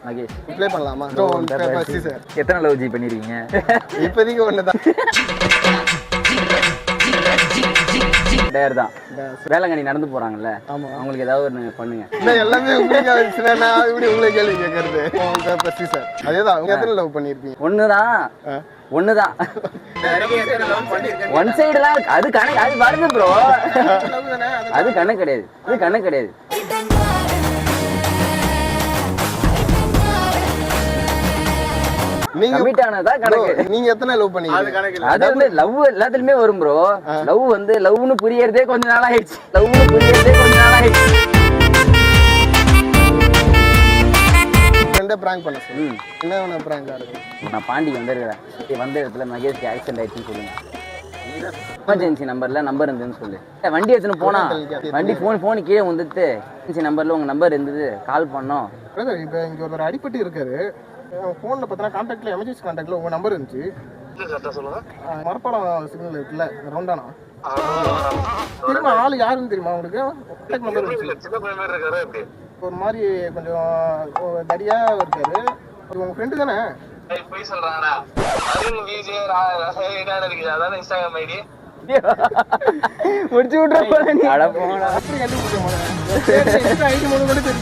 Mahesh. Play பண்ணலாமா? எத்தனை love G பண்ணிருக்கீங்க? இப்போதைக்கு ஒண்ணுதான். டேர் தான். வேளாங்கண்ணி நடந்து போறாங்கல்ல, அவங்களுக்கு ஏதாவது ஒன்று பண்ணுங்க. எல்லாமே உங்களுக்கு ஆயிடுச்சுன்னா நான் இப்படி உங்களுக்கு கேள்வி கேட்கறது. அதேதான். அவங்க எத்தனை லவ் பண்ணிருக்கீங்க? ஒண்ணுதான். ஒன் சைடுலாம் அது கணக்கு, அது வருது ப்ரோ. அது கணக்கு கிடையாது. நீங்க எத்தனை லவ் பண்ணீங்க? அது வந்து லவ் எல்லாத்துலயுமே வரும் ப்ரோ. லவ் வந்து லவ்னு புரியறதே கொஞ்ச நாள் ஆயிடுச்சு. பிராங்க் பண்ண சொல்லு. என்ன பிராங்கா இருக்கு? நான் பாண்டிக்கு வந்திருக்கிறேன். வந்த இடத்துல மகேஷ்க்கு ஆக்சிடென்ட் ஆயிடுச்சுன்னு சொல்லுங்க. எமர்ஜென்சி நம்பர் இருந்ததுன்னு சொல்லு. வண்டி எடுத்துன்னு போனா வண்டி போன் கீழே வந்துட்டு எமர்ஜென்சி நம்பர்ல உங்க நம்பர் இருந்தது, கால் பண்ணோம். இப்போ இங்க ஒரு அடிப்பட்டு இருக்காரு. போன்ல பார்த்தா கான்டாக்ட்ல எமர்ஜென்சி கான்டாக்ட்ல உங்க நம்பர் இருந்துச்சு. மரப்பாலம் சிக்னல் இருக்குல்ல, ரவுண்டானா திரும்ப ஆளு யாருன்னு தெரியுமா உங்களுக்கு? ஒரு மாதிரி கொஞ்சம் தடியா இருக்காரு. உங்க ஃப்ரெண்டு தானே? முடிச்சு விட்ற கண்டுபிடிச்ச